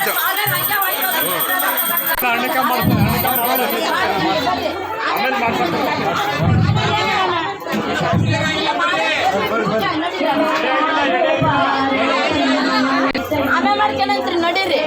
ಆಯ್ತು ಅಣಕ ಮಾಡ್ತಾರೆ ಆಮೇಲೆ ಮಾಡ್ತಾರೆ ಆಮೇಲೆ ಮಾಡ್ಕೊಂಡ್ರಿ ನಡೀರಿ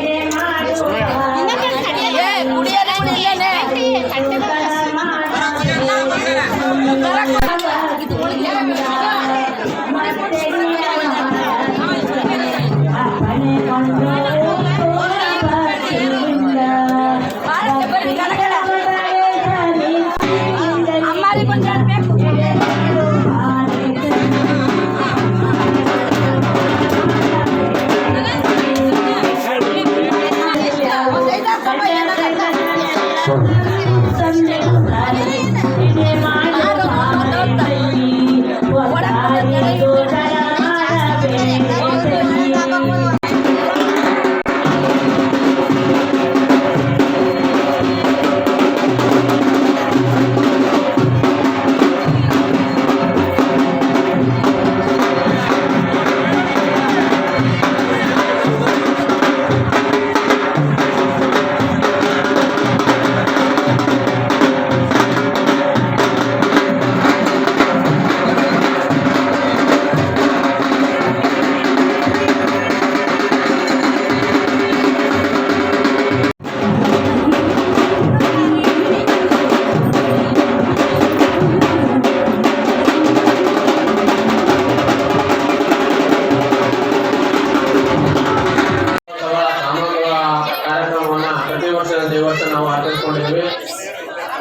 ನಾವು ಆಚರಿಸಿಕೊಂಡಿದ್ವಿ.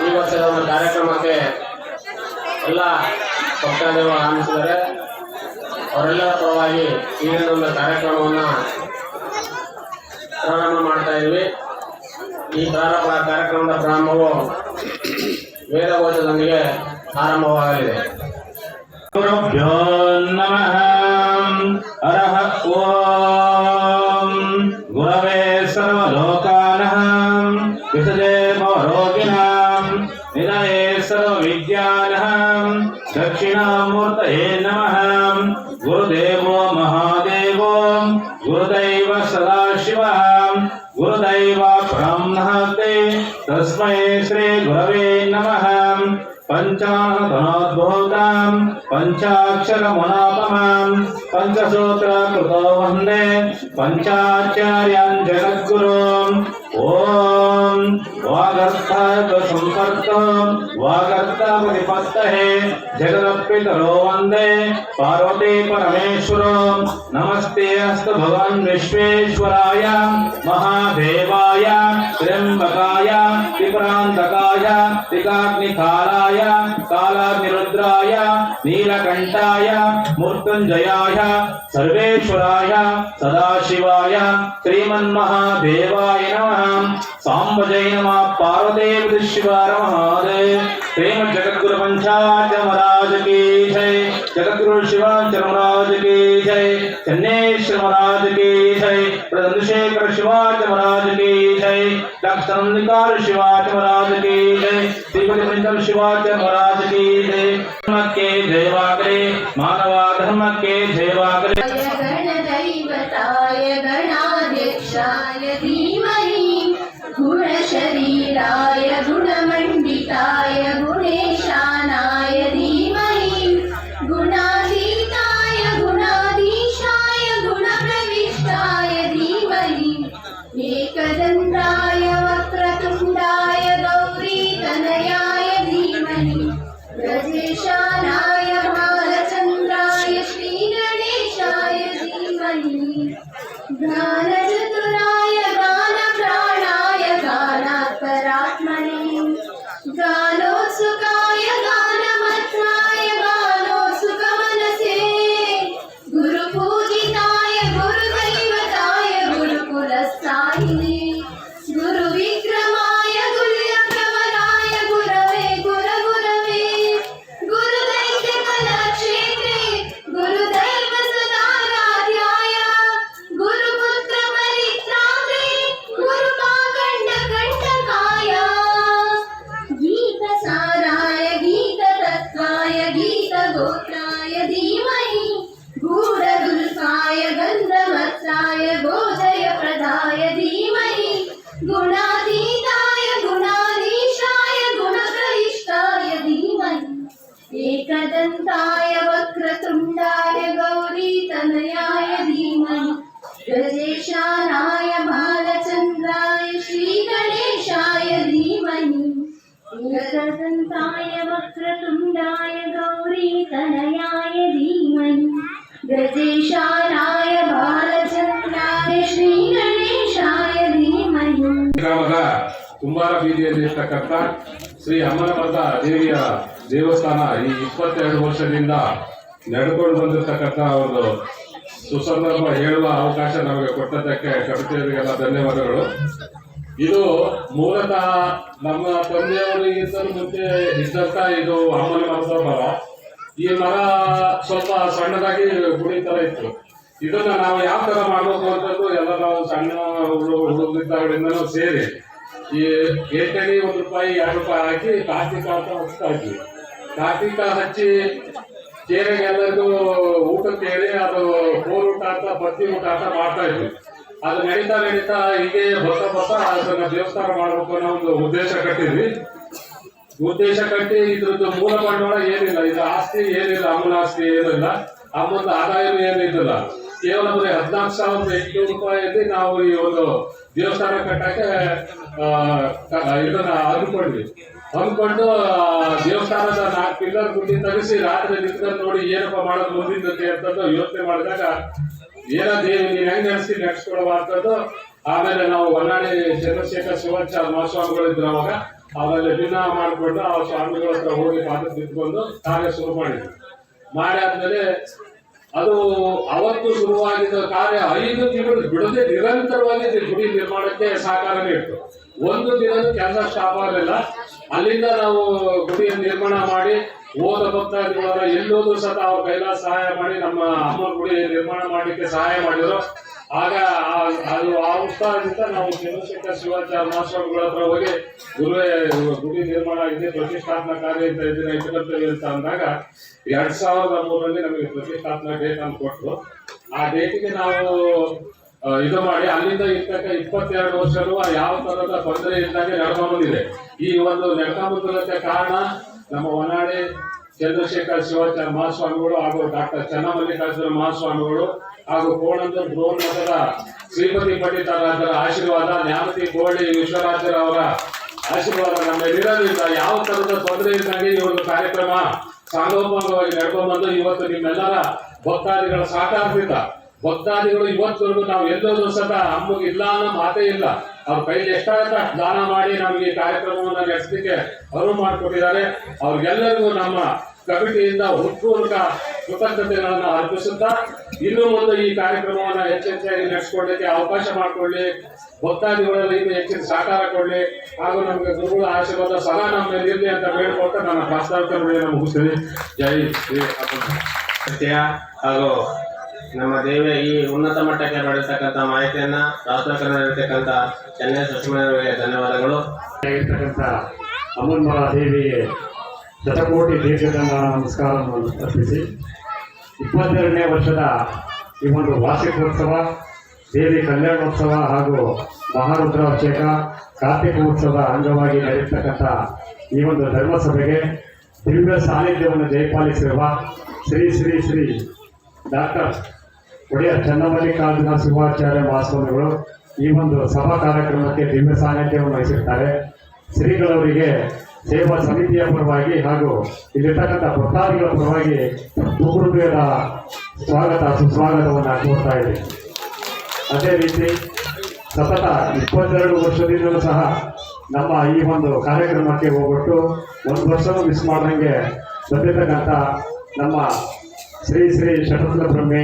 ಈ ವರ್ಷದ ಒಂದು ಕಾರ್ಯಕ್ರಮಕ್ಕೆ ಎಲ್ಲ ಭಕ್ತಾದಿಗಳು ಆಗಮಿಸಿದ್ದಾರೆ. ಅವರೆಲ್ಲರ ಪರವಾಗಿ ಈ ಒಂದು ಕಾರ್ಯಕ್ರಮವನ್ನು ಪ್ರಾರಂಭ ಮಾಡ್ತಾ ಇದ್ವಿ. ಈ ಕಾರ್ಯಕ್ರಮದ ಪ್ರಾರಂಭವು ವೇದಘೋಷದೊಂದಿಗೆ ಆರಂಭವಾಗಲಿದೆ. ಗುರುಭ್ಯೋ ನಮಃ. ಹರಃ ಓಂ ಗುರವೇ ಸರ್ವಲೋಕಾನಃ ವಿಷಜೇ ಭವರೋಗಿಣಾಂ ನಿಲಯೇ ಸರ್ವವಿದ್ಯಾನಃ ದಕ್ಷಿಣಾಮೂರ್ತಯೇ ನಮಃ. ಗುರುದೇವೋ ಮಹಾದೇವೋ ಗುರುದೈವ ಸದಾಶಿವಃ ಗುರುದೈವ ಬ್ರಹ್ಮಣಸ್ತೆ ತಸ್ಮೈ ಶ್ರೀ ಗುರವೇ ನಮಃ. पंचाननोद्भूतां पंचाक्षरमुनापमां पंचसूत्रकृतो वन्दे पंचाचार्यान् जगद्गुरून्. ओम वागर्थसंपर्को वागर्थपतिपत्तये जगदपितरो वन्दे पार्वती परमेश्वरो. नमस्ते अस्तु भगवान् विश्वेश्वराय महादेवाय त्र्यंबकाय त्रिपुरान्तकाय त्रिकाग्निकालाय कालाग्निरुद्राय नीलकंठाय मृत्युंजयाय सर्वेश्वराय सदाशिवाय श्रीमन्महादेवाय नमः. सांबजय नमः. पार्वती शिवाय महादेव. प्रेम जगद्गुरु पंचाच महाराज की जय. जगद्गुरु शिवाच महाराज की जय. चन्नेश्वर महाराज की जय. प्रदंशेखर शिवाच महाराज की जय. लक्षणिकार शिवाच महाराज की जय. श्रीपति पंचम शिवाच महाराज की जय. धर्म के जयवाग्रे मानवा धर्म के जयवाग्रे. गणदैवताय गणाध्यक्षाय धीमहि गुणशरीराय गुणमण्डिताय गुणेशानाय धीमहि गुणातीताय गुणाधीशाय गुणप्रविष्टाय धीमहि एकदन्ताय वक्रतुण्डाय गौरीतनयाय धीमहि ब्रजेशानाय भालचन्द्राय श्रीगणेशाय धीमहि ज्ञानचतुराय गानप्राणाय गानात्परात्मने गानोत्सुकाय गानमत्नाय गानोत्सुकमनसे गुरुपूजिताय गुरुदैवताय गुरुकुलस्थायिने गुरुविद्याय गुणातीताय गुणाधीशाय गुणप्रविष्टाय धीमहि एकदन्ताय वक्रतुण्डाय गौरीतनयाय धीमहि गजेशानाय बालचन्द्राय श्रीगणेशाय धीमहि एकदन्ताय वक्रतुण्डाय गौरीतनयाय धीमहि गजेशानाय बालचन्द्राय श्रीगणेशाय धीमहि ಗ್ರಾಮದ ಕುಂಬಾರ ಬೀದಿಯಲ್ಲಿ ಇರ್ತಕ್ಕಂಥ ಶ್ರೀ ಅಮ್ಮನಮರದ ದೇವಿಯ ದೇವಸ್ಥಾನ ಈ 22 ವರ್ಷದಿಂದ ನಡೆದುಕೊಂಡು ಬಂದಿರತಕ್ಕಂಥ ಒಂದು ಸುಸಂದರ್ಭ ಹೇಳುವ ಅವಕಾಶ ನಮಗೆ ಕೊಟ್ಟದ್ದಕ್ಕೆ ಕಮಿಟಿಯವರಿಗೆಲ್ಲ ಧನ್ಯವಾದಗಳು. ಇದು ಮೂಲತಃ ನಮ್ಮ ತಂದೆಯವರಿಗಿಂತಲೂ ಮುಂಚೆ ಇದ್ದಂತ ಇದು ಅಮ್ಮನ ಮರದ ಮರ. ಈ ಮರ ಸ್ವಲ್ಪ ಸಣ್ಣದಾಗಿ ಗುಡಿ ತರ ಇತ್ತು. ಇದನ್ನ ನಾವು ಯಾವ ತರ ಮಾಡಬೇಕು ಅಂತಂದು ಎಲ್ಲ ನಾವು ಸಣ್ಣ ಹುಡುಗಿದ್ದಾಗಲಿಂದನೂ ಸೇರಿ ಈ ಏಟಣಿ ₹1 ₹2 ಹಾಕಿ ಕಾರ್ತಿಕ ಅಂತ ಹಚ್ತಾ ಇದ್ವಿ. ಕಾರ್ತಿಕ ಹಚ್ಚಿ ಕೇರೆಗೆ ಎಲ್ಲರಿಗೂ ಊಟಕ್ಕೆ ಹೇಳಿ ಅದು ಊಟ ಅಂತ ಬತ್ತಿ ಊಟ ಅಂತ ಮಾಡ್ತಾ ಇದ್ವಿ. ಅದು ನಡೀತಾ ಹೀಗೆ ಬರ್ತಾ ಅದನ್ನ ದೇವಸ್ಥಾನ ಮಾಡಬೇಕು ಅನ್ನೋ ಒಂದು ಉದ್ದೇಶ ಕಟ್ಟಿದ್ವಿ. ಇದ್ರದ್ದು ಮೂಲ ಬಂಡವಾಳ ಏನಿಲ್ಲ, ಇದು ಆಸ್ತಿ ಏನಿಲ್ಲ, ಅಮ್ಮನ ಆಸ್ತಿ ಏನಿಲ್ಲ, ಅಮ್ಮನ ಆದಾಯನೂ ಏನಿಲ್ಲ. ಕೇವಲ ಬರೀ ₹14,800 ನಾವು ಈ ಒಂದು ದೇವಸ್ಥಾನ ಕಟ್ಟಕ್ಕೆ ಇದನ್ನ ಅಂದ್ಕೊಂಡು ದೇವಸ್ಥಾನದ 4 ಪಿಲ್ಲರ್ ಗುಡ್ಡಿ ತೆಗೆಸಿ ರಾತ್ರಿ ನಿಂತ್ಕೊಂಡು ನೋಡಿ ಏನಪ್ಪ ಮಾಡೋದು ಮುಂದಿದ್ದಕ್ಕೆ ಅಂತಂದು ಯೋಚನೆ ಮಾಡಿದಾಗ ಏನೋ ದೇವಿ ನೀನ್ ಹೆಂಗ್ ನಡೆಸ್ಕೊಡುವ ಅಂತದ್ದು. ಆಮೇಲೆ ನಾವು ಹೊನ್ನಾಳಿ ಚಂದ್ರಶೇಖರ್ ಶಿವಾಚಾರ್ಯ ಮಹಾಸ್ವಾಮಿಗಳು ಇದ್ರು ಅವಾಗ. ಆಮೇಲೆ ದಿನ ಮಾಡಿಕೊಂಡು ಆ ಸ್ವಾಮಿಗಳ ಹತ್ರ ಹೋಗಿ ಪಾತ್ರ ತಿಳ್ಕೊಂಡು ಕಾರ್ಯ ಶುರು ಮಾಡಿ ಆದ್ಮೇಲೆ ಅದು ಅವತ್ತು ಶುರುವಾಗಿದ್ದ ಕಾರ್ಯ 5 ತಿಂಗಳು ಬಿಡದೆ ನಿರಂತರವಾಗಿ ಗುಡಿ ನಿರ್ಮಾಣಕ್ಕೆ ಸಹಕಾರ ನೀಡಿತು. ಒಂದು ದಿನ ಕೆಲಸ ಸ್ಟಾಪ್ ಆಗಲಿಲ್ಲ. ಅಲ್ಲಿಂದ ನಾವು ಗುಡಿಯನ್ನು ನಿರ್ಮಾಣ ಮಾಡಿ ಹೋದ ಭಕ್ತಾದಿಗಳ ಎಲ್ಲೋದು ಸಹ ಅವ್ರ ಕೈಲಾದ ಸಹಾಯ ಮಾಡಿ ನಮ್ಮ ಅಮ್ಮ ಗುಡಿ ನಿರ್ಮಾಣ ಮಾಡಲಿಕ್ಕೆ ಸಹಾಯ ಮಾಡಿದ್ರು. ಆಗ ಅದು ಆ ಉತ್ಸಾಹದಿಂದ ನಾವು ಚಂದ್ರಶೇಖರ್ ಶಿವಾಚಾರ್ಯ ಮಹಾಸ್ವಾಮಿಗಳ ಹತ್ರ ಹೋಗಿ ಗುರುವೇ ಗುಡಿ ನಿರ್ಮಾಣ ಆಗಿದೆ, ಪ್ರತಿಷ್ಠಾಪನಾ ಕಾರ್ಯ ಅಂತ ಇದನ್ನ ಇಟ್ಕೊಳ್ತೇವೆ ಅಂತ ಅಂದಾಗ 2003ರಲ್ಲಿ ನಮಗೆ ಪ್ರತಿಷ್ಠಾಪನಾ ಡೇಟ್ ಅಂತ ಕೊಟ್ಟರು. ಆ ಡೇಟಿಗೆ ನಾವು ಇದು ಮಾಡಿ ಅಲ್ಲಿಂದ ಇರ್ತಕ್ಕ 22 ವರ್ಷಗಳು ಯಾವ ತರದ ತೊಂದರೆ ಇದ್ದಾಗ ನಡ್ಕೊಂಡ್ಬಂದಿದೆ. ಈ ಒಂದು ನಡ್ಕೊಂಡ್ಬಂದಿರೋಕ್ಕೆ ಕಾರಣ ನಮ್ಮ ಹೊನ್ನಾಳಿ ಚಂದ್ರಶೇಖರ್ ಶಿವಾಚಾರ್ಯ ಮಹಾಸ್ವಾಮಿಗಳು ಹಾಗೂ ಡಾಕ್ಟರ್ ಚನ್ನಮಲ್ಲಿಕಾರ್ಜುನ ಮಹಾಸ್ವಾಮಿಗಳು ಹಾಗೂ ಕೋಣಂದೂರು ಡ್ರೋನ್ ಮಠದ ಶ್ರೀಪತಿ ಪಂಡಿತರಾಜರ ಆಶೀರ್ವಾದ, ನ್ಯಾಮತಿ ಗೋಳಿ ವಿಶ್ವರಾಜರವರ ಆಶೀರ್ವಾದ ನಮ್ಮೆಲ್ಲರಿಂದ ಯಾವ ತರದ ತೊಂದರೆ ಇದ್ದಂಗೆ ಈ ಒಂದು ಕಾರ್ಯಕ್ರಮ ಸಾಂಗೋಪಾಂಗವಾಗಿ ನಡ್ಕೊಂಡ್ಬಂದು ಇವತ್ತು ನಿಮ್ಮೆಲ್ಲರ ಭಕ್ತಾದಿಗಳ ಸಹಕಾರದಿಂದ ಭಕ್ತಾದಿಗಳು ಇವತ್ತವರೆಗೂ ನಾವು ಎಲ್ಲರೂ ಸಹ ಅಮ್ಮಗೆ ಇಲ್ಲ ಅನ್ನೋ ಮಾತೇ ಇಲ್ಲ. ಅವ್ರ ಕೈಲಿ ಎಷ್ಟಾಗುತ್ತೆ ದಾನ ಮಾಡಿ ನಮಗೆ ಈ ಕಾರ್ಯಕ್ರಮವನ್ನು ನಡೆಸಲಿಕ್ಕೆ ಅನುವು ಮಾಡಿಕೊಟ್ಟಿದ್ದಾರೆ. ಅವ್ರಿಗೆಲ್ಲರಿಗೂ ನಮ್ಮ ಕಮಿಟಿಯಿಂದ ಹೃತ್ಪೂರ್ವಕ ಕೃತಜ್ಞತೆಗಳನ್ನು ಅರ್ಪಿಸುತ್ತಾ ಇನ್ನು ಮುಂದೆ ಈ ಕಾರ್ಯಕ್ರಮವನ್ನು ಹೆಚ್ಚೆಚ್ಚಾಗಿ ನಡೆಸಿಕೊಳ್ಳಲಿಕ್ಕೆ ಅವಕಾಶ ಮಾಡಿಕೊಳ್ಳಿ, ಭಕ್ತಾದಿಗಳೆಲ್ಲ ಇನ್ನೂ ಹೆಚ್ಚಿನ ಸಹಕಾರ ಕೊಡಲಿ ಹಾಗೂ ನಮಗೆ ಗುರುಗಳ ಆಶೀರ್ವಾದ ಸದಾ ನಮ್ಮ ಮೇಲೆ ಇರಲಿ ಅಂತ ಬೇಡಿಕೊಟ್ಟು ನನ್ನ ಪ್ರಾಸ್ತಾವಿಕ ಮುಗಿಸ್ತೀನಿ. ಜೈ ಶ್ರೀ ಸತ್ಯ ಹಾಗೂ ನಮ್ಮ ದೇವಿಯ ಈ ಉನ್ನತ ಮಟ್ಟಕ್ಕೆ ಬೆಳೆತಕ್ಕಂಥ ಮಾಹಿತಿಯನ್ನ ಪ್ರಾಸ್ತಾವಿಕ ನೀಡತಕ್ಕಂಥ ಚೆನ್ನೈ ಸುಷ್ಮನಿಯವರಿಗೆ ಧನ್ಯವಾದಗಳು. ಇರ್ತಕ್ಕಂಥ ಅಮ್ಮನ್ಮರ ದೇವಿಗೆ ಶತಕೋಟಿ ದೀರ್ಘದಂಡ ನಮಸ್ಕಾರವನ್ನು ಅರ್ಪಿಸಿ 22ನೇ ವರ್ಷದ ಈ ಒಂದು ವಾರ್ಷಿಕೋತ್ಸವ, ದೇವಿ ಕಲ್ಯಾಣೋತ್ಸವ ಹಾಗೂ ಮಹಾರುದ್ರಾಭಿಷೇಕ, ಕಾರ್ತಿಕೋತ್ಸವದ ಅಂಗವಾಗಿ ನಡೆಯತಕ್ಕಂಥ ಈ ಒಂದು ಧರ್ಮಸಭೆಗೆ ದಿವ್ಯ ಸಾನ್ನಿಧ್ಯವನ್ನು ಜಯಪಾಲಿಸಿರುವ ಶ್ರೀ ಶ್ರೀ ಶ್ರೀ ಡಾಕ್ಟರ್ ಒಡೆಯರ್ ಚನ್ನಮಲ್ಲಿಕಾರ್ಜುನ ಶಿವಾಚಾರ್ಯ ಮಹಾಸ್ವಾಮಿಗಳು ಈ ಒಂದು ಸಭಾ ಕಾರ್ಯಕ್ರಮಕ್ಕೆ ದಿವ್ಯ ಸಾನ್ನಿಧ್ಯವನ್ನು ವಹಿಸಿರ್ತಾರೆ. ಶ್ರೀಗಳವರಿಗೆ ಸೇವಾ ಸಮಿತಿಯ ಪರವಾಗಿ ಹಾಗೂ ಇಲ್ಲಿರ್ತಕ್ಕಂಥ ಭಕ್ತಾದಿಗಳ ಪರವಾಗಿ ಹೃದಯದ ಸುಸ್ವಾಗತವನ್ನು ಕೋರ್ತಾ ಇದೆ. ಅದೇ ರೀತಿ ಸತತ 22 ವರ್ಷದಿಂದಲೂ ಸಹ ನಮ್ಮ ಈ ಒಂದು ಕಾರ್ಯಕ್ರಮಕ್ಕೆ ಹೋಗ್ಬಿಟ್ಟು 1 ವರ್ಷನೂ ಮಿಸ್ ಮಾಡ್ದಂಗೆ ಬಂದಿರತಕ್ಕಂಥ ನಮ್ಮ ಶ್ರೀ ಶ್ರೀ ಶಟಸ್ಲ ಬ್ರಹ್ಮೆ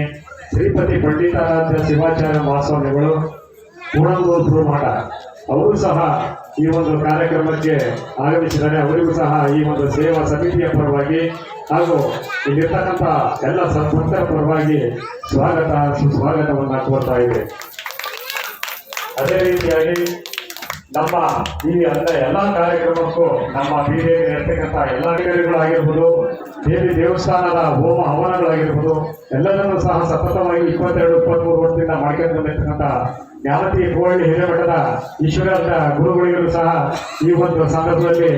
ಶ್ರೀಪತಿ ಪಂಡಿತಾರಾಧ್ಯ ಶಿವಾಚಾರ್ಯ ಮಹಾಸ್ವಾಮಿಗಳು ಕೋಣಂದೂರು ಮಠ ಅವರು ಸಹ ಈ ಒಂದು ಕಾರ್ಯಕ್ರಮಕ್ಕೆ ಆಗಮಿಸಿದ್ದಾರೆ. ಅವರಿಗೂ ಸಹ ಈ ಒಂದು ಸೇವಾ ಸಮಿತಿಯ ಪರವಾಗಿ ಹಾಗೂ ಇಲ್ಲಿರ್ತಕ್ಕಂಥ ಎಲ್ಲ ಸದ್ಭಕ್ತರ ಪರವಾಗಿ ಸುಸ್ವಾಗತವನ್ನು ಕೋರ್ತಾ ಇದೆ. ಅದೇ ರೀತಿಯಾಗಿ ನಮ್ಮ ಈ ಎಲ್ಲ ಕಾರ್ಯಕ್ರಮಕ್ಕೂ ನಮ್ಮ ಬೀದಿಯಲ್ಲಿ ಇರ್ತಕ್ಕಂಥ ಎಲ್ಲ ಅಧಿಕಾರಿಗಳಾಗಿರ್ಬೋದು, ದೇವಿ ದೇವಸ್ಥಾನದ ಹೋಮ ಹವನಗಳಾಗಿರ್ಬೋದು, ಎಲ್ಲದನ್ನೂ ಸಹ ಸತತವಾಗಿ 22-23 ವರ್ಷದಿಂದ ಮಾಡ್ಕೊಂಡು ಬಂದಿರ್ತಕ್ಕಂಥ ನ್ಯಾಮತಿ ಕೋವಳ್ಳಿ ಹಿರೇಮಠದ ಈಶ್ವರದ ಗುರುಗಳಿಗೂ ಸಹ ಈ ಒಂದು ಸಂದರ್ಭದಲ್ಲಿ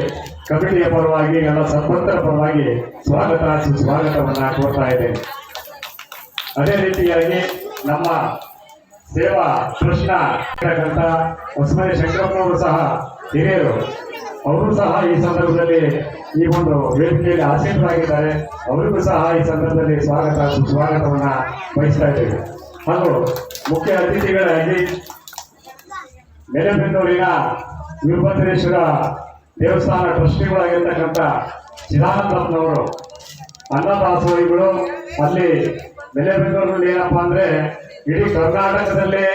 ಕಮಿಟಿಯ ಪರವಾಗಿ ಎಲ್ಲ ಸದ್ಭಕ್ತರ ಪರವಾಗಿ ಸ್ವಾಗತ ಸುಸ್ವಾಗತವನ್ನ ಕೋರ್ತಾ ಇದೆ. ಅದೇ ರೀತಿಯಾಗಿ ನಮ್ಮ ಸೇವಾ ಕೃಷ್ಣ ಇರ್ತಕ್ಕಂಥ ಹೊಸಮನೆ ಶಂಕರಪ್ಪನವರು ಸಹ ಹಿರಿಯರು, ಅವರು ಸಹ ಈ ಸಂದರ್ಭದಲ್ಲಿ ಈ ಒಂದು ವೇದಿಕೆಯಲ್ಲಿ ಆಸೀನರಾಗಿದ್ದಾರೆ. ಅವರಿಗೂ ಸಹ ಈ ಸಂದರ್ಭದಲ್ಲಿ ಸ್ವಾಗತ ಸುಸ್ವಾಗತವನ್ನ ಬಯಸ್ತಾ ಇದ್ದೇವೆ. ಹಾಗೂ ಮುಖ್ಯ ಅತಿಥಿಗಳಾಗಿ ನೆಲೆಬೆನ್ನೂರಿನ ವೀರಭದ್ರೇಶ್ವರ ದೇವಸ್ಥಾನ ಟ್ರಸ್ಟಿಗಳಾಗಿರ್ತಕ್ಕಂಥ ಚಿದಾನಂದಪ್ಪನವರು ಅನ್ನದಾಸೋಹಿಗಳು. ಅಲ್ಲಿ ನೆಲೆಬೆನ್ನೂರಿನಲ್ಲಿ ಏನಪ್ಪಾ ಅಂದ್ರೆ ಇಡೀ ಕರ್ನಾಟಕದಲ್ಲೇ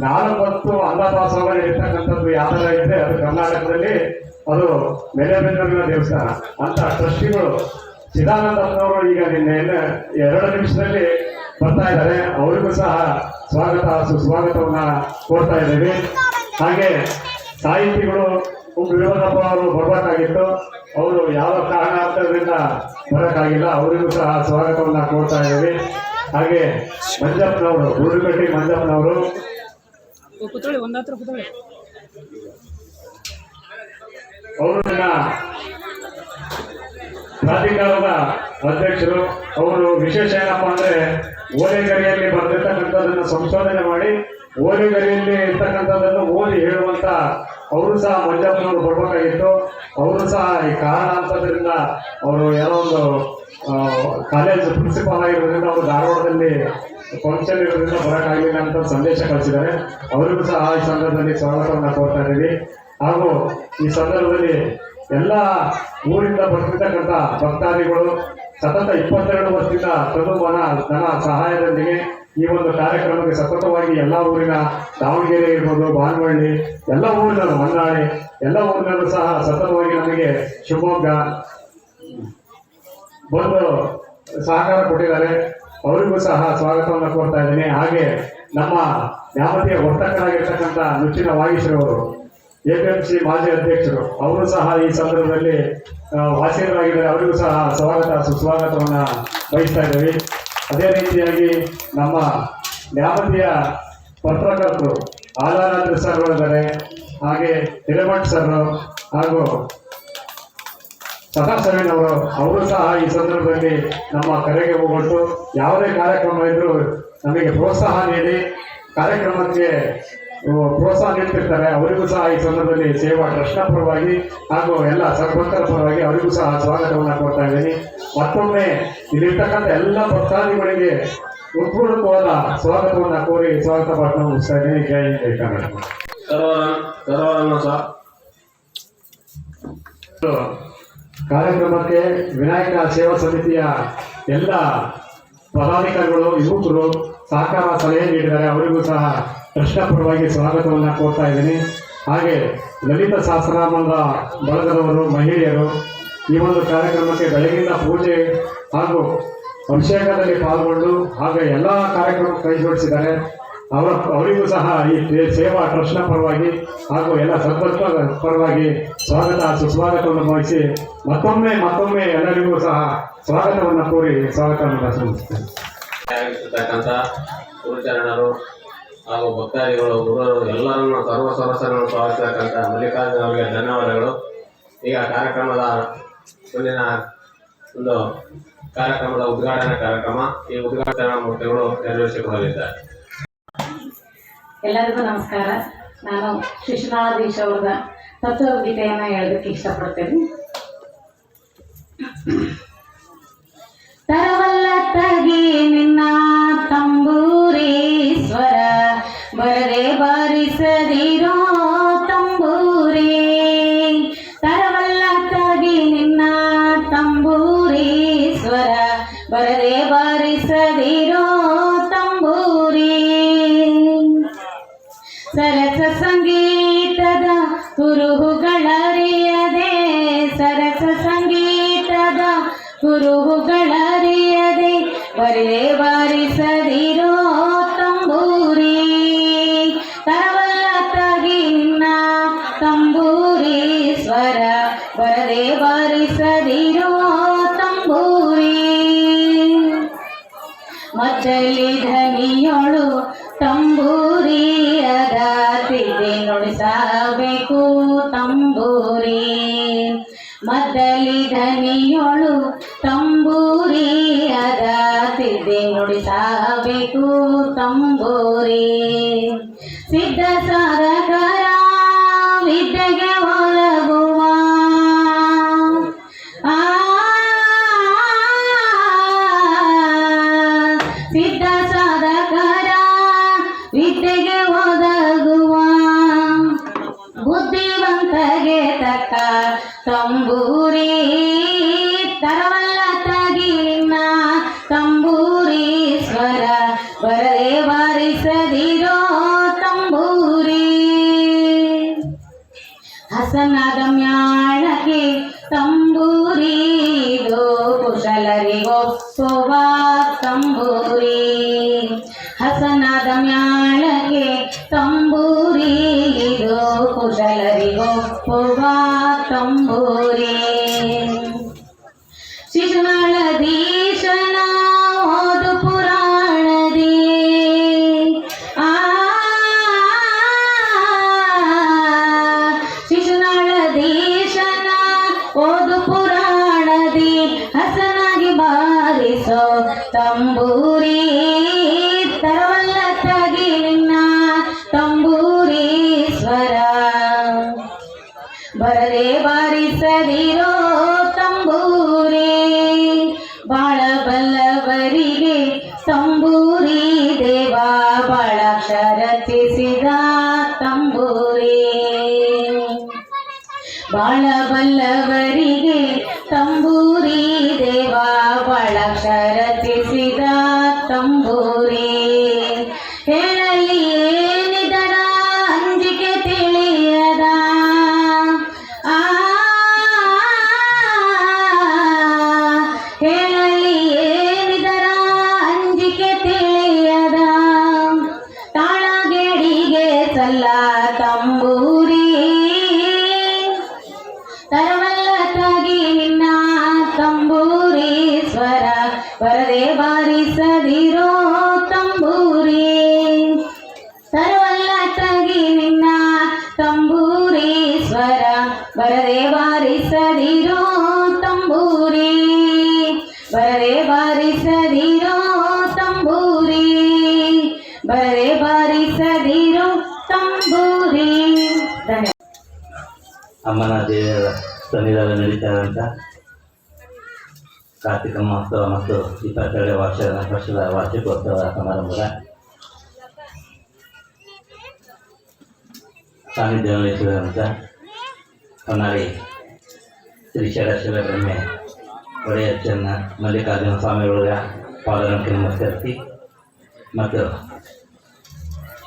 4 ಅನ್ನದಾಸೋಹ ಇರ್ತಕ್ಕಂಥದ್ದು ಯಾವ್ದಾರ ಇದ್ರೆ ಅದು ಕರ್ನಾಟಕದಲ್ಲಿ ಅದು ನೆಲೆಬೆನ್ನೂರಿನ ದೇವಸ್ಥಾನ ಅಂತ ಟ್ರಸ್ಟಿಗಳು ಚಿದಾನಂದಪ್ಪನವರು ಈಗ ನಿನ್ನೆ 2 ನಿಮಿಷದಲ್ಲಿ ಬರ್ತಾ ಇದ್ದಾರೆ. ಅವರಿಗೂ ಸಹ ಸ್ವಾಗತ ಸುಸ್ವಾಗತವನ್ನ ಕೋರ್ತಾ ಇದ್ದೇವೆ. ಹಾಗೆ ಸಾಹಿತಿಗಳು ವಿರೋಧಪ್ಪ ಅವರು ಬರಬೇಕಾಗಿತ್ತು, ಅವರು ಯಾವ ಕಾರಣಾಂತರದಿಂದ ಬರೋಕ್ಕಾಗಿಲ್ಲ, ಅವರಿಗೂ ಸಹ ಸ್ವಾಗತವನ್ನ ಕೋರ್ತಾ ಇದ್ದೇವೆ. ಹಾಗೆ ಮಂಜಪ್ಪನವರು, ಗುರುಗಟ್ಟಿ ಮಂಜಪ್ಪನವರು ಅವರು ಪ್ರಾಧಿಕಾರದ ಅಧ್ಯಕ್ಷರು. ಅವರು ವಿಶೇಷ ಏನಪ್ಪಾ ಅಂದ್ರೆ ಓಲೆಗರಿಯಲ್ಲಿ ಬರೆದಿರ್ತಕ್ಕಂಥದ್ದನ್ನು ಸಂಶೋಧನೆ ಮಾಡಿ ಓಲೆಗರಿಯಲ್ಲಿ ಇರ್ತಕ್ಕಂಥದ್ದನ್ನು ಓದಿ ಹೇಳುವಂತ ಅವರು ಸಹ ಮಂಜಪ್ಪನವರು ಬರ್ಬೇಕಾಗಿತ್ತು. ಅವರು ಸಹ ಈ ಕಾರಣಾಂತರದಿಂದ ಅವರು ಏನೋ ಒಂದು ಕಾಲೇಜ್ ಪ್ರಿನ್ಸಿಪಾಲ್ ಆಗಿರೋದ್ರಿಂದ ಅವರು ಧಾರವಾಡದಲ್ಲಿ ಫಂಕ್ಷನ್ ಇರೋದ್ರಿಂದ ಬರೋಕ್ಕಾಗಲಿಲ್ಲ ಅಂತ ಸಂದೇಶ ಕಳಿಸಿದ್ದಾರೆ. ಅವರಿಗೂ ಸಹ ಈ ಸಂದರ್ಭದಲ್ಲಿ ಸ್ವಾಗತವನ್ನು ಕೋರ್ತಾ ಇದ್ದೀವಿ. ಹಾಗೂ ಈ ಸಂದರ್ಭದಲ್ಲಿ ಎಲ್ಲ ಊರಿಂದ ಬರ್ತಿರ್ತಕ್ಕಂಥ ಭಕ್ತಾದಿಗಳು ಸತತ 22 ವರ್ಷದಿಂದ ತನುಮನ ಧನ ಸಹಾಯದೊಂದಿಗೆ ಈ ಒಂದು ಕಾರ್ಯಕ್ರಮಕ್ಕೆ ಸತತವಾಗಿ ಎಲ್ಲ ಊರಿನ ದಾವಣಗೆರೆ ಇರ್ಬೋದು, ಬಾನವಳ್ಳಿ, ಎಲ್ಲ ಊರಿನವರು, ಹೊನ್ನಾಳಿ ಎಲ್ಲ ಊರಿನವರು ಸಹ ಸತತವಾಗಿ ನಮಗೆ ಶಿವಮೊಗ್ಗ ಬಂದು ಸಹಕಾರ ಕೊಟ್ಟಿದ್ದಾರೆ. ಅವರಿಗೂ ಸಹ ಸ್ವಾಗತವನ್ನು ಕೋರ್ತಾ ಇದ್ದೀನಿ. ಹಾಗೆ ನಮ್ಮ ನ್ಯಾಮತಿಯ ವರ್ತಕರಾಗಿರ್ತಕ್ಕಂಥ ನುಚ್ಚಿನ ವಾಗೀಶ್ರವರು, APMC ಮಾಜಿ ಅಧ್ಯಕ್ಷರು, ಅವರು ಸಹ ಈ ಸಂದರ್ಭದಲ್ಲಿ ವಾಸಿಗಳಾಗಿದ್ದಾರೆ. ಅವರಿಗೂ ಸಹ ಸ್ವಾಗತ ಸುಸ್ವಾಗತವನ್ನ ಬಯಸ್ತಾ ಇದ್ದೀವಿ. ಅದೇ ರೀತಿಯಾಗಿ ನಮ್ಮ ನ್ಯಾಮತಿಯ ಪತ್ರಕರ್ತರು ಆಲಾರಾತ್ರಿ ಸರ್ ಇದ್ದಾರೆ, ಹಾಗೆ ಹಿರೇಮಠ್ ಸರ್ ಹಾಗೂ ಸದಾಸವೇನವರು, ಅವರು ಸಹ ಈ ಸಂದರ್ಭದಲ್ಲಿ ನಮ್ಮ ಕರೆಗೆ ಹೋಗ್ಬಿಟ್ಟು ಯಾವುದೇ ಕಾರ್ಯಕ್ರಮ ಇದ್ರೂ ನಮಗೆ ಪ್ರೋತ್ಸಾಹ ನೀಡಿ ಕಾರ್ಯಕ್ರಮಕ್ಕೆ ಪ್ರೋತ್ಸಾಹ ನೀಡ್ತಿರ್ತಾರೆ. ಅವರಿಗೂ ಸಹ ಈ ಸಂದರ್ಭದಲ್ಲಿ ಸೇವಾ ಟ್ರಸ್ಟ್ನ ಪರವಾಗಿ ಹಾಗೂ ಎಲ್ಲ ಸದ್ಭಕ್ತರ ಪರವಾಗಿ ಅವರಿಗೂ ಸಹ ಸ್ವಾಗತವನ್ನು ಕೊಡ್ತಾ ಇದ್ದೀನಿ. ಮತ್ತೊಮ್ಮೆ ಇಲ್ಲಿರ್ತಕ್ಕಂಥ ಎಲ್ಲ ಭಕ್ತಾದಿಗಳಿಗೆ ಉತ್ಪೂರ್ಣವಾದ ಸ್ವಾಗತವನ್ನು ಕೋರಿ ಸ್ವಾಗತ ಭಾಷಣ ಮುಗಿಸ್ತಾ ಇದ್ದೀನಿ. ಜೈ ಹಿಂದ್, ಜೈ ಕರ್ನಾಟಕ. ಕಾರ್ಯಕ್ರಮಕ್ಕೆ ವಿನಾಯಕ ಸೇವಾ ಸಮಿತಿಯ ಎಲ್ಲ ಪದಾಧಿಕಾರಿಗಳು, ಯುವಕರು ಸಹಕಾರ ಸಲಹೆ ನೀಡಿದ್ದಾರೆ. ಅವರಿಗೂ ಸಹ ಟ್ರಸ್ಟ್ನ ಪರವಾಗಿ ಸ್ವಾಗತವನ್ನು ಕೋರ್ತಾ ಇದ್ದೀನಿ. ಹಾಗೆ ಲಲಿತ ಸಹಸ್ರನಾಮದ ಬಳಗದವರು, ಮಹಿಳೆಯರು ಈ ಒಂದು ಕಾರ್ಯಕ್ರಮಕ್ಕೆ ಬೆಳಗಿನ ಪೂಜೆ ಹಾಗೂ ಅಭಿಷೇಕದಲ್ಲಿ ಪಾಲ್ಗೊಂಡು ಹಾಗೆ ಎಲ್ಲ ಕಾರ್ಯಕ್ರಮ ಕೈ ಜೋಡಿಸಿದ್ದಾರೆ. ಅವರಿಗೂ ಸಹ ಈ ಸೇವಾ ಟ್ರಸ್ಟ್ನ ಪರವಾಗಿ ಹಾಗೂ ಎಲ್ಲ ಸದ್ಭಕ್ತರ ಪರವಾಗಿ ಸ್ವಾಗತ ಸುಸ್ವಾಗತವನ್ನು ವಹಿಸಿ ಮತ್ತೊಮ್ಮೆ ಎಲ್ಲರಿಗೂ ಸಹ ಸ್ವಾಗತವನ್ನು ಕೋರಿ ಸ್ವಾಗತವನ್ನು ಸಲ್ಲಿಸುತ್ತೇನೆ. ಗುರುಚರಣರು ಹಾಗೂ ಭಕ್ತಾದಿಗಳು, ಗುರುಗಳು ಎಲ್ಲರನ್ನು ಸರ್ವ ಸದಸ್ಯರನ್ನು ಸ್ವಾಗತಿಸತಕ್ಕಂಥ ಮಲ್ಲಿಕಾರ್ಜುನ ಅವರಿಗೆ ಧನ್ಯವಾದಗಳು. ಈಗ ಕಾರ್ಯಕ್ರಮದ ಮುಂದಿನ ಒಂದು ಕಾರ್ಯಕ್ರಮದ ಉದ್ಘಾಟನಾ ಕಾರ್ಯಕ್ರಮ, ಈ ಉದ್ಘಾಟನಾ ಮೂರ್ತಿಗಳು ನೆರವೇರಿಸಿಕೊಳ್ಳಲಿದ್ದಾರೆ. ಎಲ್ಲರಿಗೂ ನಮಸ್ಕಾರ. ನಾನು ಶಿಶುನಾಳಾಧೀಶ್ ಅವರ ತತ್ವಗೀತೆಯನ್ನು ಹೇಳೋದಕ್ಕೆ ಇಷ್ಟಪಡ್ತೇನೆ. ತರವಲ್ಲ ತಗಿ ನಿನ್ನ ತಂಬೂರೀಶ್ವರ, ಬರದೆ ಬಾರಿಸದಿರೋ ತಂಬೂರಿ. ತರವಲ್ಲ ತಗಿ ನಿನ್ನ ತಂಬೂರೀಶ್ವರ, ಬರದೆ ಬಾರಿಸದಿರೋ ತಂಬೂರಿ. ಸರಸ ಸಂಗೀತದ ಕುರುಹುಗಳರಿಯದೆ, ಸರಸ ಸಂಗೀತದ ಕುರುಹುಗಳರಿಯದೆ, ಬರದೆ ಬಾರಿಸದಿರೋ ತಂಬೂರಿ. ತರವಲ್ಲ ತಗಿ ನಿನ್ನ ತಂಬೂರೀಶ್ವರ, ಬರದೆ ಬಾರಿಸದಿರೋ ತಂಬೂರಿ. ಮಜ್ಜಲಿ ಧನಿಯೊಳು ತಂಬೂರಿ ನುಡಿಸಬೇಕು ತಂಬೂರಿ ಮದ್ದಲಿ ಧನಿಯೊಳು ತಂಬೂರಿ ಅದ ತಿದ್ದಿ ನುಡಿಸಬೇಕು ತಂಬೂರಿ ಸಿದ್ಧ ಸಾಧಕರ ವಿದ್ಯೆಗೆ ಒಳಗುವ ಸಿದ್ಧ ಸಾಧಕರ ವಿದ್ಯೆಗೆ ಒದಗುವ ಬುದ್ಧಿವಂತಗೆ ತಕ್ಕ ತಂಬೂರಿ ತರವಲ್ಲ ತಗಿನ ತಂಬೂರಿ ಸ್ವರ ಬರದೆ ಬಾರಿಸದಿರೋ ತಂಬೂರಿ ಹಸನಾದ ಮ್ಯಾಳಕ್ಕೆ ತಂಬೂರಿ ಇದು ಕುಶಲರಿಗೊಪ್ಪುವ ತಂಬೂರಿ ಹಸನಾದ ಮ್ಯಾಳಕ್ಕೆ ತಂಬೂರಿ ಇದು ಕುಶಲರಿಗೊಪ್ಪುವ ತಂಬೂರಿ ಶಿಶುನಾಳಧೀಶನ ಓದು ಪುರಾಣದಿ ಶಿಶುನಾಳಧೀಶನ ಓದು ಪುರಾಣದಿ ಹಸನಾಗಿ ಬಾರಿಸೋ ತಂಬೂರಿ ತರವಲ್ಲ ತಗಿನ ತಂಬೂರಿ ಸ್ವರ ಬರದೆ ಬಾರಿಸದಿರೋ ತಂಬೂರಿ ಬಾಳ ಬಲ್ಲವರಿಗೆ ತಂಬೂರಿ ದೇವ ಬಾಳಾಕ್ಷರ ರಚಿಸಿದ ತಂಬೂರಿ ಬಾಳ ಬಲ್ಲವರಿಗೆ ತಂಬೂರಿ ದೇವ ಬಾಳಾಕ್ಷರ ರಚಿಸಿದ ತಂಬೂರಿ ಹೇಳಲಿ ಏನಿದರ ಅಂಜಿಕೆ ತಿಳಿಯದ ಹೇಳಲಿ ಏನಿದರ ಅಂಜಿಕೆ ತಿಳಿಯದ ತಾಳಗೇಡಿಗೆ ಸಲ್ಲ ತಂಬೂರಿ ತರವಲ್ಲ ತಗಿ ನಿನ್ನ ತಂಬೂರಿ ಸ್ವರ ಬರದೆ ಬಾರಿಸದಿರೋ ತಂಬೂರಿ ತರವಲ್ಲ ತಗಿ ನಿನ್ನ ತಂಬೂರಿ ಸ್ವರ ಬರದೆ ಬಾರಿಸದಿರೋ ತಂಬೂರಿ ಬರದೆ ಬಾರಿಸದಿರೋ ತಂಬೂರಿ ಬರದೆ ಬಾರಿಸದಿರೋ ತಂಬೂರಿ. ಧನ್ಯವಾದ. ಅಮ್ಮನ ದೇವರ ಸನ್ನಿಧಾನ ನಡೀತಾರಂತ ಕಾರ್ತಿಕ ಮಹೋತ್ಸವ ಮತ್ತು 22ನೇ ವರ್ಷದ ವಾರ್ಷಿಕೋತ್ಸವ ಸಮಾರಂಭದ ಸಾನ್ನಿಧ್ಯ ವಹಿಸಿದಂಥ ಹೊನ್ನಾಳಿ ಶ್ರೀ ಷಡಕ್ಷರ ಬ್ರಹ್ಮೆ ಒಡೆಯರ್ ಚೆನ್ನ ಮಲ್ಲಿಕಾರ್ಜುನ ಸ್ವಾಮಿಗಳ ಪಾದನಕ್ಕೆ ನಮಸ್ಕರಿಸಿ ಮತ್ತು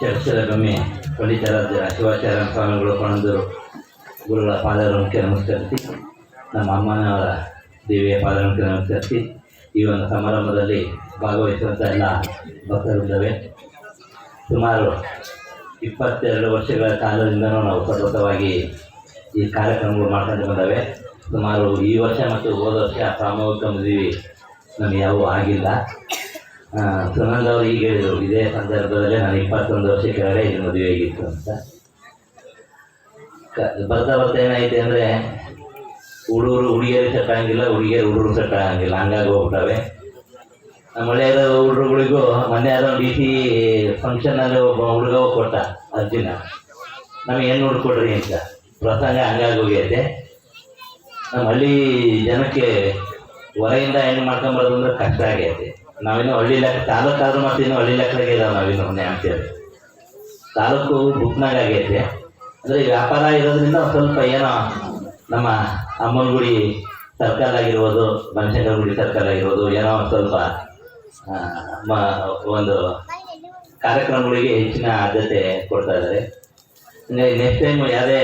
ಷಡಕ್ಷರ ಬ್ರಹ್ಮೆ ಪಂಡಿತಾರಾಧ್ಯ ಶಿವಾಚಾರ್ಯ ಸ್ವಾಮಿಗಳು ಪಣಂದರು ಗುರುಗಳ ಪಾದನಕ್ಕೆ ನಮಸ್ಕರಿಸಿ ನಮ್ಮ ಅಮ್ಮನವರ ದೇವಿಯ ಪಾದನಕ್ಕೆ ನಮಸ್ಕರಿಸಿ ಈ ಒಂದು ಸಮಾರಂಭದಲ್ಲಿ ಭಾಗವಹಿಸುವಂಥ ಎಲ್ಲ ಭಕ್ತರಿದ್ದಾವೆ. ಸುಮಾರು 22 ವರ್ಷಗಳ ಕಾಲದಿಂದನೂ ನಾವು ಸತತವಾಗಿ ಈ ಕಾರ್ಯಕ್ರಮಗಳು ಮಾಡ್ಕೊಂಡು ಬಂದವೆ. ಸುಮಾರು ಈ ವರ್ಷ ಮತ್ತು ಹೋದ ವರ್ಷ ಸಾಮೂಹಿಕ ಮದುವೆ ನಮಗೆ ಯಾವುವು ಆಗಿಲ್ಲ. ಸುನಂದವರು ಈಗ ಹೇಳಿದರು, ಇದೇ ಸಂದರ್ಭದಲ್ಲಿ ನಾನು 21 ವರ್ಷ ಕೆಳಗಡೆ ಇದು ಮದುವೆ ಆಗಿತ್ತು ಅಂತ. ಬರ್ತಾ ಬರ್ತಾ ಏನಾಯ್ತು ಅಂದರೆ ಹುಡುಗರು ಹುಡುಗಿಯರು ಸೆಟ್ ಆಗಂಗಿಲ್ಲ, ಹುಡುಗಿಯರು ಹುಡುಗರು ಸೆಟ್ ಆಗಂಗಿಲ್ಲ, ಹಂಗಾಗಿ ಹೋಗ್ಬಿಟ್ಟವೆ. ನಮ್ಮ ಒಳ್ಳೆಯದ ಹುಡುಗರಿಗೂ ಮೊನ್ನೆ ಯಾರೋ DC ಫಂಕ್ಷನಲ್ಲಿ ಒಬ್ಬ ಹುಡುಗ ಕೊಟ್ಟ ಅರ್ಜಿನ, ನಮಗೆ ಏನು ಹುಡ್ಕೊಡ್ರಿ ಅಂತ. ಪ್ರಸಂಗ ಹಂಗಾಗಿ ಹೋಗೈತೆ. ನಮ್ಮ ಹಳ್ಳಿ ಜನಕ್ಕೆ ಹೊರಗಿಂದ ಹೆಣ್ಣು ಮಾಡ್ಕೊಂಬರೋದು ಅಂದ್ರೆ ಕಷ್ಟ ಆಗೈತೆ. ನಾವಿನ್ನೂ ಹಳ್ಳಿ ಲೆಕ್ಕ ತಾಲೂಕಾದ್ರೂ ಮತ್ತು ಇನ್ನೂ ಹಳ್ಳಿ ಲೆಕ್ಕದಾಗೆ ಇದಾವೆ. ನಾವಿನ್ನು ನ್ಯಾಮತಿಯಲ್ಲಿ ತಾಲೂಕು ಬುಕ್ನಾಗ ಆಗೈತೆ. ಅಂದರೆ ವ್ಯಾಪಾರ ಇರೋದ್ರಿಂದ ಸ್ವಲ್ಪ ಏನೋ ನಮ್ಮ ಅಮ್ಮನಗುಡಿ ಸರ್ಕಲ್ ಆಗಿರ್ಬೋದು, ಬನಶಂಕರ ಗುಡಿ ಸರ್ಕಲ್ ಆಗಿರ್ಬೋದು, ಏನೋ ಸ್ವಲ್ಪ ಒಂದು ಕಾರ್ಯಕ್ರಮಗಳಿಗೆ ಹೆಚ್ಚಿನ ಆದ್ಯತೆ ಕೊಡ್ತಾ ಇದ್ದಾರೆ. ಹಂಗಾಗಿ ನೆಕ್ಸ್ಟ್ ಟೈಮ್ ಯಾವುದೇ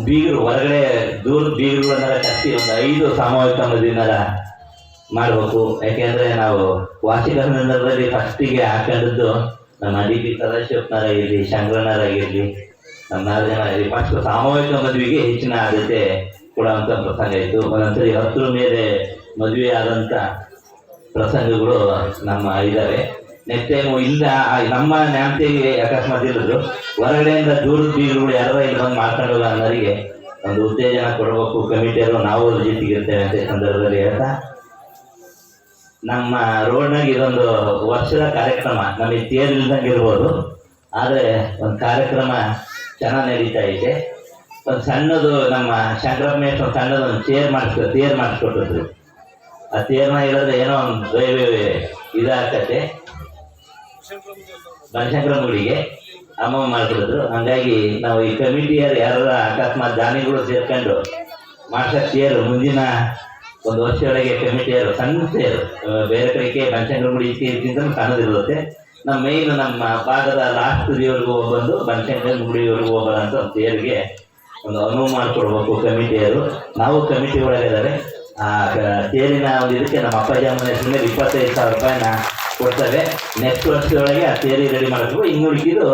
ಬೀಗರು ಹೊರಗಡೆ ದೂರದ ಬೀಗರುಗಳನ್ನಾರ ಕರೆಸಿ ಒಂದು 5 ಸಾಮೂಹಿಕ ಮದುವೆನಾರ ಮಾಡಬೇಕು. ಯಾಕೆಂದರೆ ನಾವು ವಾರ್ಷಿಕ ಸಂದರ್ಭದಲ್ಲಿ ಫಸ್ಟಿಗೆ ಹಾಕೊಂಡಿದ್ದು ನಮ್ಮ DP ಸದಾಶಿವಪ್ಪನವರಾಗಿರಲಿ, ಶಂಕರಣ್ಣರಾಗಿರಲಿ, ನಮ್ಮ 4 ಜನ ಇರಲಿ, ಫಸ್ಟ್ ಸಾಮೂಹಿಕ ಮದುವೆಗೆ ಹೆಚ್ಚಿನ ಆದ್ಯತೆ ಕೊಡುವಂಥ ಪ್ರಸಂಗ ಇತ್ತು. ಒಂದೊಂದ್ಸರಿ 10 ಮೇಲೆ ಮದುವೆ ಆದಂಥ ಪ್ರಸಂಗಗಳು ನಮ್ಮ ಇದ್ದಾವೆ. ನೆಕ್ಸ್ಟ್ ಟೈಮ್ ಇಲ್ಲ ನಮ್ಮ ನ್ಯಾಮತಿಗೆ ಅಕಸ್ಮಾತ್ ಇಲ್ಲಿದ್ರು ಹೊರಗಡೆಯಿಂದ ದೂರದ ಬೀಗರುಗಳು ಯಾರು ಇಲ್ಲಿ ಬಂದು ಮಾಡ್ಕೊಂಡಲ್ಲ ಅನ್ನೋರಿಗೆ ಒಂದು ಉತ್ತೇಜನ ಕೊಡಬೇಕು ಕಮಿಟಿಯವರು ನಾವು ಅದ್ರ ಜೊತೆಗೆ ಇರ್ತೇವೆ ಅಂತ ಈ ಸಂದರ್ಭದಲ್ಲಿ ಹೇಳ್ತಾ ನಮ್ಮ ರೋಡ್ನಾಗ ಇದೊಂದು ವರ್ಷದ ಕಾರ್ಯಕ್ರಮ ನಮಗೆ ತೇರು ಇಲ್ದಂಗೆ ಇರ್ಬೋದು ಆದರೆ ಒಂದು ಕಾರ್ಯಕ್ರಮ ಚೆನ್ನಾಗಿ ನಡೀತಾ ಇದೆ. ಒಂದು ಸಣ್ಣದು ನಮ್ಮ ಶಂಕರಪ್ಪನೇಶ್ ಒಂದು ಸಣ್ಣದು ಒಂದು ತೇರು ಮಾಡಿಸ್ಕೊಟ್ಟಿದ್ರು. ಆ ತೇರ್ನ ಇರೋದ್ರೆ ಏನೋ ಒಂದು ಇದಾಗತ್ತೆ ಬನಶಂಕರಗುಡಿಗೆ ಅಮ್ಮ ಮಾಡ್ಕೊಡಿದ್ರು. ಹಂಗಾಗಿ ನಾವು ಈ ಕಮಿಟಿಯರು ಯಾರ ಅಕಸ್ಮಾತ್ ದಾನಿಗಳು ಸೇರ್ಕೊಂಡು ಮಾಡ್ಸಕ್ ತೇರು ಮುಂದಿನ ಒಂದು ವರ್ಷದೊಳಗೆ ಕಮಿಟಿಯರು ಸಣ್ಣ ತೇರು ಬೇರೆ ಕಡೆಗೆ ಬನಶಂಕರಗುಡಿ ಇದಕ್ಕಿಂತ ಸಣ್ಣದಿರುತ್ತೆ. ನಮ್ಮ ಮೇಯ್ನ್ ನಮ್ಮ ಭಾಗದ ಲಾಸ್ಟ್ ತುದಿವರೆಗೂ ಬಂದು ಬನಶಂಕರಗುಡಿವರೆಗೂ ಹೋಗೋದಂತ ಒಂದು ತೇರಿಗೆ ಒಂದು ಅನುವು ಮಾಡಿಕೊಡ್ಬೇಕು ಕಮಿಟಿಯರು. ನಾವು ಕಮಿಟಿ ಒಳಗಿದ್ದಾರೆ. ಆ ತೇರಿನ ಒಂದು ಇದಕ್ಕೆ ನಮ್ಮ ಅಪ್ಪಾಜಿ ಅಮ್ಮನ ಹೆಸರಿನ 25,000 ರೂಪಾಯಿನ ಕೊಡ್ತೇವೆ. ನೆಕ್ಸ್ಟ್ ವರ್ಷದೊಳಗೆ ಆ ತೇರಿ ರೆಡಿ ಮಾಡಬೇಕು. ಇನ್ನು ಉಳಿದಿದ್ದು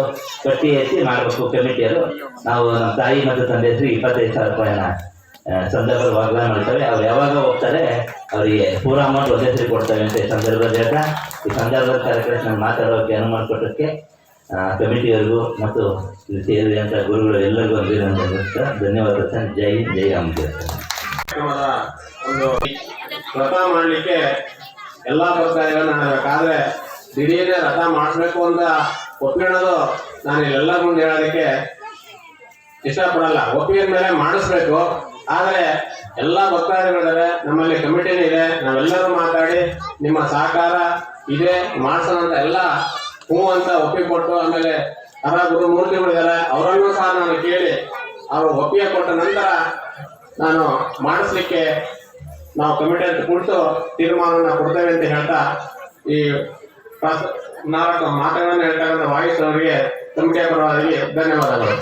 ಕಟ್ಟಿ ಎತ್ತಿ ಮಾಡಬೇಕು ಕಮಿಟಿಯರು. ನಾವು ನಮ್ಮ ತಾಯಿ ಮತ್ತು ತಂದೆ ಹೆಸರು 25,000 ರೂಪಾಯಿನ ಸಂದರ್ಭದಲ್ಲಿ ವಾಗ್ದಾನ ಮಾಡ್ತೇವೆ. ಅವ್ರು ಯಾವಾಗ ಹೋಗ್ತಾರೆ ಅವರಿಗೆ ಪೂರ ಅಮೌಂಟ್ ಒಂದೇ ಸರಿ ಕೊಡ್ತೇವೆ ಅಂತ ಈ ಸಂದರ್ಭದಲ್ಲಿ ಹೇಳ್ತಾ ಈ ಸಂದರ್ಭದ ಕಾರ್ಯಕ್ರಮ ನಾನು ಮಾತಾಡೋಕ್ಕೆ ಅನುವು ಮಾಡಿಕೊಟ್ಟಕ್ಕೆ ಕಮಿಟಿಯವರಿಗೂ ಮತ್ತು ಇದು ಸೇರಿದಂಥ ಗುರುಗಳು ಎಲ್ಲರಿಗೂ ಧನ್ಯವಾದ. ಜೈ ಹಿಂದ್, ಜೈ ರಾಮಕೃಷ್ಣ. ಕಾರ್ಯಕ್ರಮದ ಒಂದು ವ್ರತ ಮಾಡಲಿಕ್ಕೆ ಎಲ್ಲ ಬರ್ತಾ ಇದ್ದಾರೆ. ನಾನು ಬೇಕಾದ್ರೆ ದಿಢೀರೇ ವ್ರತ ಮಾಡಿಸ್ಬೇಕು ಅಂತ ಒಪ್ಪಿಕೊಳ್ಳೋದು ನಾನು ಇಲ್ಲೆಲ್ಲ ಮುಂದೆ ಹೇಳೋದಕ್ಕೆ ಇಷ್ಟಪಡಲ್ಲ. ಒಪ್ಪಿಗೆ ಮೇಲೆ ಮಾಡಿಸ್ಬೇಕು. ಆದರೆ ಎಲ್ಲ ಭಕ್ತಾದಿಗಳಿದ್ದಾರೆ, ನಮ್ಮಲ್ಲಿ ಕಮಿಟಿನೇ ಇದೆ. ನಾವೆಲ್ಲರೂ ಮಾತಾಡಿ ನಿಮ್ಮ ಸಹಕಾರ ಇದೆ ಮಾಡಿಸೋಣ ಅಂತ ಎಲ್ಲ ಹ್ಞೂ ಅಂತ ಒಪ್ಪಿಕೊಟ್ಟು ಆಮೇಲೆ ಗುರು ಮೂರ್ತಿಗಳಿದ್ದಾರೆ ಅವರನ್ನು ಸಹ ನಾನು ಕೇಳಿ ಅವರು ಒಪ್ಪಿಗೆ ಕೊಟ್ಟ ನಂತರ ನಾನು ಮಾಡಿಸ್ಲಿಕ್ಕೆ ನಾವು ಕಮಿಟಿ ಅಂತ ಕುಳಿತು ತೀರ್ಮಾನವನ್ನು ಕೊಡ್ತೇವೆ ಅಂತ ಹೇಳ್ತಾ ಈ 4 ಮಾತುಗಳನ್ನು ಹೇಳ್ತಕ್ಕಂಥ ವಾಯ್ಸ್ ಅವರಿಗೆ ಕಮಿಟಿಯ ಪರವಾಗಿ ಧನ್ಯವಾದಗಳು.